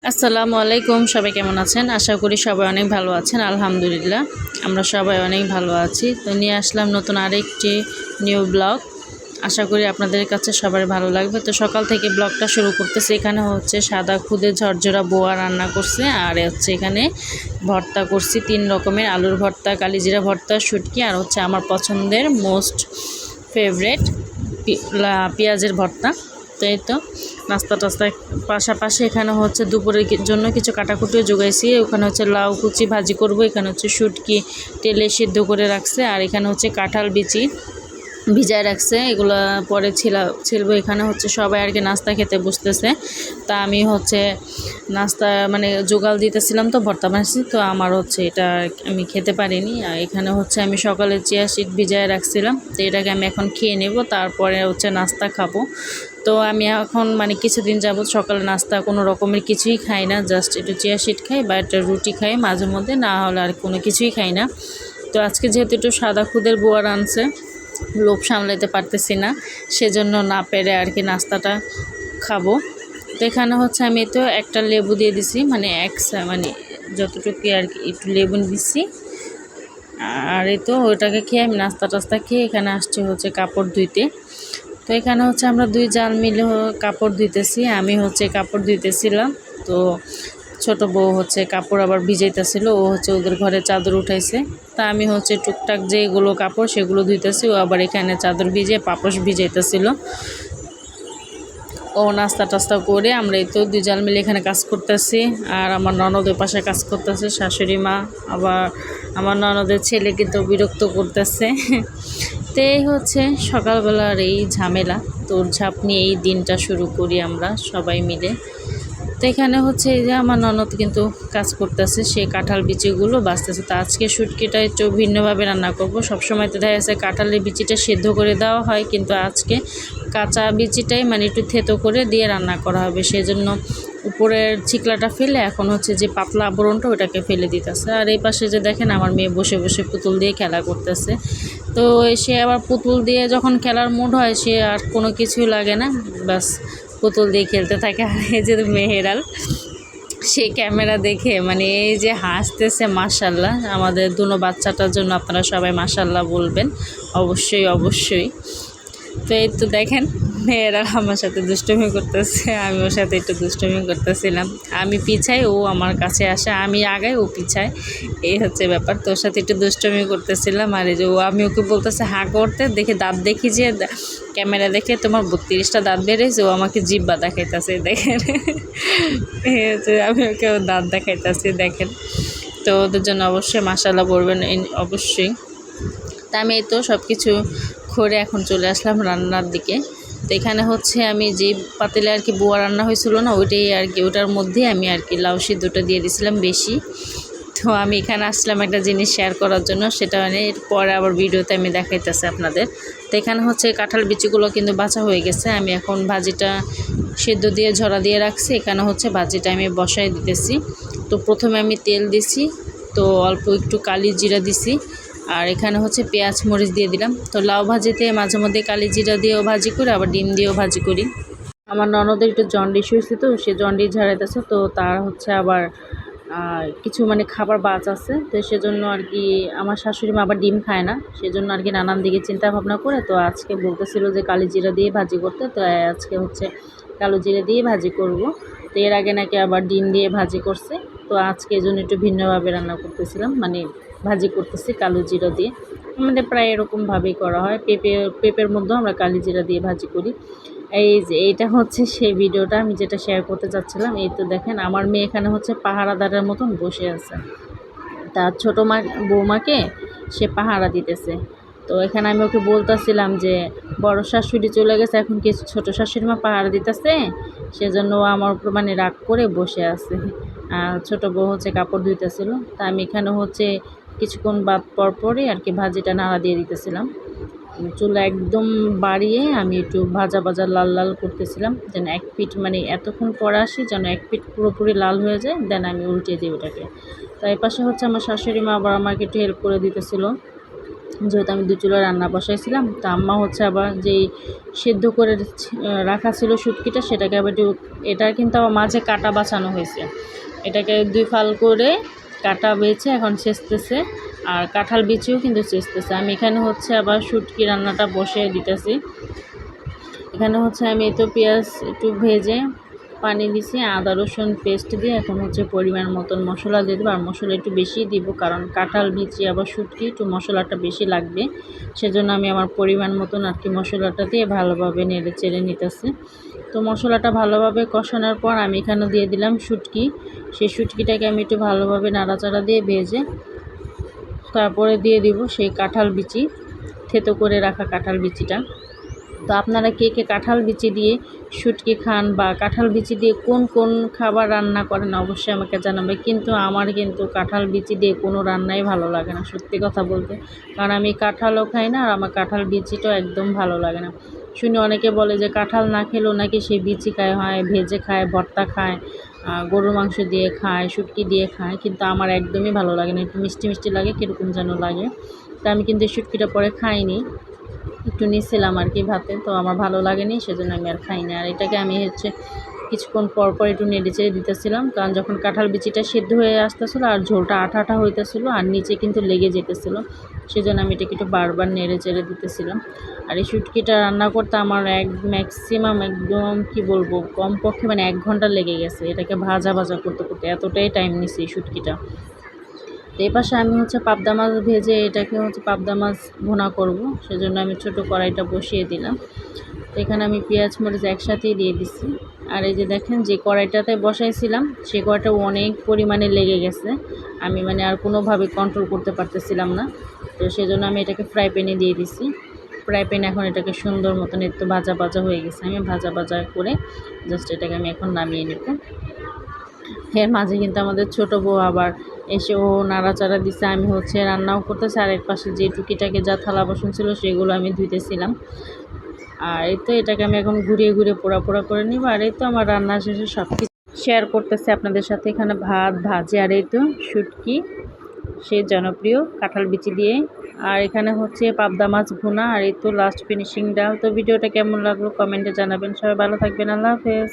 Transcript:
আসসালামু আলাইকুম, সবাই কেমন আছেন? আশা করি সবাই অনেক ভালো আছেন। আলহামদুলিল্লাহ আমরা সবাই অনেক ভালো আছি। তো নিয়ে আসলাম নতুন আরেকটি নিউ ব্লগ। আশা করি আপনাদের কাছে সবার ভালো লাগবে। তো সকাল থেকে ব্লগটা শুরু করতেছি। এখানে হচ্ছে সাদা খুদে ঝরঝরা বোয়া রান্না করছে, আর হচ্ছে এখানে ভর্তা করছি 3 রকমের: আলুর ভর্তা, কালিজিরা ভর্তা, শুটকি, আর হচ্ছে আমার পছন্দের মোস্ট ফেভারেট পেঁয়াজের ভর্তা। তো এই তো নাস্তা টাস্তা পাশাপাশি এখানে হচ্ছে দুপুরের জন্য কিছু কাটাকুটিও জোগাইছি। ওখানে হচ্ছে লাউ কুচি ভাজি করব, এখানে হচ্ছে শুটকি তেলে সিদ্ধ করে রাখছে, আর এখানে হচ্ছে কাঁঠাল বিচি ভিজায় রাখছে, এগুলো পরে ছিলবো। এখানে হচ্ছে সবাই আর কি নাস্তা খেতে বসতেছে। তা আমি হচ্ছে নাস্তা মানে জোগাল দিতেছিলাম, তো ভর্তা বানাচ্ছি, তো আমার হচ্ছে এটা আমি খেতে পারিনি। আর এখানে হচ্ছে আমি সকালে চিয়া সিড ভিজায় রাখছিলাম, তো এটাকে আমি এখন খেয়ে নেব, তারপরে হচ্ছে নাস্তা খাবো। তো আমি এখন মানে কিছুদিন যাবত সকালে নাস্তা কোনো রকমের কিছুই খাই না, জাস্ট একটু চিয়া সিড খাই বা একটা রুটি খাই মাঝে মধ্যে, না হলে আর কোনো কিছুই খাই না। তো আজকে যেহেতু একটু সাদা খুদের বোয়ার আনছে, লোভ সামলাতে পারতেছি না, সেজন্য না পেরে আর কি নাস্তাটা খাবো। তো এখানে হচ্ছে আমি তো একটা লেবু দিয়ে দিছি, মানে মানে যতটুকু আর কি একটু লেবু দিচ্ছি। আর এই তো ওইটাকে খেয়ে আমি নাস্তা টাস্তা খেয়ে এখানে আসছে হচ্ছে কাপড় ধুইতে। তো এখানে হচ্ছে আমরা 2 জাল মিলে কাপড় ধুইতেছি। আমি হচ্ছে কাপড় ধুইতেছিলাম, তো ছোট বউ হচ্ছে কাপড় আবার ভিজাইতেছিল, ও হচ্ছে ওদের ঘরে চাদর উঠাইছে। তা আমি হচ্ছে টুকটাক যেগুলো কাপড় সেগুলো ধুইতেছি, ও আবার এখানে চাদর ভিজে পাপোশ ভিজাইতেছিল। ও নাস্তা টাস্তা করে আমরা এই তো 2 জাল মিলে এখানে কাজ করতেছি। আর আমার ননদের পাশে কাজ করতেছে শাশুড়ি মা, আবার আমার ননদের ছেলে কিন্তু বিরক্ত করতেছে। তো এই হচ্ছে সকালবেলার এই ঝামেলা, তোর ঝাপ নিয়ে এই দিনটা শুরু করি আমরা সবাই মিলে। তো এখানে হচ্ছে এই যে আমার ননদ কিন্তু কাজ করতেছে, সে কাঁঠাল বিচিগুলো বাছতেছে। তো আজকে শুটকিটা একটু ভিন্নভাবে রান্না করব। সবসময় তো দেখা যাচ্ছে কাঁঠালের বিচিটা সেদ্ধ করে দেওয়া হয়, কিন্তু আজকে কাঁচা বিচিটাই মানে একটু থেতো করে দিয়ে রান্না করা হবে। সেজন্য উপরের চিকলাটা ফেলে এখন হচ্ছে যে পাতলা আবরণটা ওটাকে ফেলে দিতেছে। আর এই পাশে যে দেখেন আমার মেয়ে বসে বসে পুতুল দিয়ে খেলা করতেছে। তো সে আবার পুতুল দিয়ে যখন খেলার মুড হয়, সে আর কোনো কিছুই লাগে না, বাস পুতুল দিয়ে খেলতে থাকে। আর এই যে মেহেরাল, সে ক্যামেরা দেখে মানে এই যে হাসতেছে, মাশাল্লাহ। আমাদের দুনো বাচ্চাটার জন্য আপনারা সবাই মাশাল্লাহ বলবেন, অবশ্যই অবশ্যই। তো এই তো দেখেন মেয়েরা আমার সাথে দুষ্টুমি করতেছে, আমি ওর সাথে একটু দুষ্টুমি করতেছিলাম। আমি পিছাই, ও আমার কাছে আসে, আমি আগাই, ও পিছায়, এই হচ্ছে ব্যাপার। তোর সাথে একটু দুষ্টুমি করতেছিলাম। আর এই যে আমি ওকে বলতেছে হাঁ করতে, দেখে দাঁত দেখি যে ক্যামেরা দেখে তোমার 32টা দাঁত বেড়েছে, ও আমাকে জিব্বা দেখাইতেছে দেখেন। এই হচ্ছে আমি ওকে দাঁত দেখাইতেছি দেখেন। তো ওদের জন্য অবশ্যই মাশাআল্লাহ বলবেন অবশ্যই। তা আমি এই তো সব কিছু করে এখন চলে আসলাম রান্নার দিকে। তো এখানে হচ্ছে আমি যে পাতিলে আর কি বোয়া রান্না হয়েছিল না, ওইটাই আর কি, ওটার মধ্যে আমি আর কি লাউ সিদ্ধটা দিয়ে দিয়েছিলাম বেশি। তো আমি এখানে আসলাম একটা জিনিস শেয়ার করার জন্য, সেটা মানে পরে আবার ভিডিওতে আমি দেখাইতেছি আপনাদের। তো এখানে হচ্ছে কাঁঠাল বিচিগুলো কিন্তু বাছা হয়ে গেছে, আমি এখন ভাজিটা সেদ্ধ দিয়ে ঝরা দিয়ে রাখছি। এখানে হচ্ছে ভাজিটা আমি বসাই দিতেছি। তো প্রথমে আমি তেল দিছি, তো অল্প একটু কালি জিরা দিছি, আর এখানে হচ্ছে পেঁয়াজ মরিচ দিয়ে দিলাম। তো লাউ ভাজিতে মাঝে মধ্যে কালি জিরা দিয়েও ভাজি করি, আবার ডিম দিয়েও ভাজি করি। আমার ননদের একটু জন্ডিস হয়েছে, তো সে জন্ডিস ঝাড়াইতেছে, তো তার হচ্ছে আবার কিছু মানে খাবার বাচ আছে, তো সেজন্য আর কি আমার শাশুড়ি মা আবার ডিম খায় না, সেজন্য আর কি নানান দিকে চিন্তা ভাবনা করে তো আজকে বলতেছিল যে কালি জিরা দিয়ে ভাজি করতে। তো আজকে হচ্ছে কালো জিরা দিয়ে ভাজি করব। তো এর আগে নাকি আবার ডিম দিয়ে ভাজি করছে, তো আজকে এই জন্য একটু ভিন্নভাবে রান্না করতেছিলাম, মানে ভাজি করতেছি কালো জিরা দিয়ে। আমাদের প্রায় এরকমভাবেই করা হয়, পেঁপের মধ্যেও আমরা কালি জিরা দিয়ে ভাজি করি। এই যে এইটা হচ্ছে সেই ভিডিওটা আমি যেটা শেয়ার করতে চাচ্ছিলাম। এই তো দেখেন আমার মেয়ে এখানে হচ্ছে পাহারাদারের মতন বসে আছে, তার ছোটো বৌমাকে সে পাহারা দিতেছে। তো এখানে আমি ওকে বলতেছিলাম যে বড় শাশুড়ি চলে গেছে, এখন কি ছোটো শাশুড়ি মা পাহারা দিতেছে, সেজন্য ও আমার উপর মানে রাগ করে বসে আছে। আর ছোটো বউ হচ্ছে কাপড় ধুইতেছিল। তা আমি এখানে হচ্ছে কিছুক্ষণ বাদ পরই আর কি ভাজিটা নাড়া দিয়ে দিতেছিলাম। চুলা একদম বাড়িয়ে আমি একটু ভাজা ভাজা লাল লাল করতেছিলাম, যেন এক পিঠ মানে এতক্ষণ পরে আসি যেন এক পিঠ পুরোপুরি লাল হয়ে যায়, দেন আমি উল্টে দিই ওটাকে। তো এই পাশে হচ্ছে আমার শাশুড়ি মা আবার আমাকে একটু হেল্প করে দিতেছিল। যেহেতু আমি 2 চুলায় রান্না বসাইছিলাম, তো আম্মা হচ্ছে আবার যেই সেদ্ধ করে রাখা ছিল শুটকিটা সেটাকে আবার এটা কিন্তু আবার মাঝে কাটা বাছানো হয়েছে, এটাকে 2 ফাল করে কাটা বেছে এখন ছেঁচতেছে, আর কাঁঠাল বিচিও কিন্তু ছেঁচতেছে। আমি এখানে হচ্ছে আবার শুটকি রান্নাটা বসিয়ে দিতেছি। এখানে হচ্ছে আমি তো পেঁয়াজ একটু ভেজে পানি দিছি, আদা রসুন পেস্ট দিয়ে এখন হচ্ছে পরিমাণ মতন মশলা দিয়ে দেবো। আর মশলা একটু বেশি দিব, কারণ কাঁঠাল বিচি আবার শুটকি একটু মশলাটা বেশি লাগবে, সেজন্য আমি আমার পরিমাণ মতন আর কি মশলাটা দিয়ে ভালোভাবে নেড়ে চেড়ে নিতেছি। তো মশলাটা ভালোভাবে কষানোর পর আমি এখানে দিয়ে দিলাম শুটকি। সেই শুটকিটাকে আমি একটু ভালোভাবে নাড়াচাড়া দিয়ে ভেজে তারপরে দিয়ে দিব সেই কাঁঠাল বিচি, থেতো করে রাখা কাঁঠাল বিচিটা। তো আপনারা কে কে কাঁঠাল বিচি দিয়ে শুটকি খান বা কাঁঠাল বিচি দিয়ে কোন কোন খাবার রান্না করেন অবশ্যই আমাকে জানাবে। কিন্তু আমার কিন্তু কাঁঠাল বিচি দিয়ে কোনো রান্নাই ভালো লাগে না, সত্যি কথা বলতে, কারণ আমি কাঁঠালও খাই না আর আমার কাঁঠাল বিচিটাও একদম ভালো লাগে না। শুনি অনেকে বলে যে কাঁঠাল না খেলেও নাকি সে বিচি খায়, হয় ভেজে খায়, ভর্তা খায়, গরুর মাংস দিয়ে খায়, শুটকি দিয়ে খায়, কিন্তু আমার একদমই ভালো লাগে না, একটু মিষ্টি মিষ্টি লাগে, কীরকম যেন লাগে। তা আমি কিন্তু শুটকিটা পরে খাইনি, একটু নিয়েছিলাম আর কি ভাতে, তো আমার ভালো লাগেনি, সেজন্য আমি আর খাই না। আর এটাকে আমি হচ্ছে কিছুক্ষণ পর পর একটু নেড়ে চেড়ে দিতেছিলাম, কারণ যখন কাঁঠাল বিচিটা সেদ্ধ হয়ে আসতেছিলো আর ঝোলটা আঠা আঠা হইতেছিলো আর নিচে কিন্তু লেগে যেতেছিলো, সেজন্য আমি এটাকে একটু বারবার নেড়ে চেড়ে দিতেছিলাম। আর এই শুটকিটা রান্না করতে আমার ম্যাক্সিমাম একদম কি বলবো, কমপক্ষে মানে 1 ঘন্টা লেগে গেছে এটাকে ভাজা ভাজা করতে করতে, এতটাই টাইম নিছে এই শুটকিটা। তো এই পাশে আমি হচ্ছে পাবদা মাছ ভেজে এটাকে হচ্ছে পাবদা মাছ ভুনা করব, সেজন্য আমি ছোট কড়াইটা বসিয়ে দিলাম। তো এখানে আমি পেঁয়াজ মরিচ একসাথেই দিয়ে দিচ্ছি। আর এই যে দেখেন যে কড়াইটাতে বসাইছিলাম সেই কড়াইটা অনেক পরিমাণে লেগে গেছে, আমি মানে আর কোনোভাবে কন্ট্রোল করতে পারতেছিলাম না, তো সেজন্য আমি এটাকে ফ্রাই প্যানে দিয়ে দিচ্ছি। ফ্রাই প্যানে এখন এটাকে সুন্দর মতন একটু ভাজা ভাজা হয়ে গেছে, আমি ভাজা ভাজা করে জাস্ট এটাকে আমি এখন নামিয়ে নেব। এর মাঝে কিন্তু আমাদের ছোটো বউ আবার এসে ও নাড়াচাড়া দিছে, আমি হচ্ছে রান্নাও করতেছি আর এক পাশে যে টুকিটাকে যা থালা বাসন ছিল সেগুলো আমি ধুইতেছিলাম। আর এই তো এটাকে আমি এখন ঘুরিয়ে ঘুরিয়ে পোড়া পোড়া করে নিব। আর এই তো আমার রান্না শেষে সব কিছু শেয়ার করতেছি আপনাদের সাথে। এখানে ভাত ভাজি আর এই তো শুটকি, সে জনপ্রিয় কাঁঠাল বিচি দিয়ে, আর এখানে হচ্ছে পাবদা মাছ ভুনা, আর এই তো লাস্ট ফিনিশিং ডাল। তো ভিডিওটা কেমন লাগলো কমেন্টে জানাবেন। সবাই ভালো থাকবেন, আল্লাহ হাফেজ।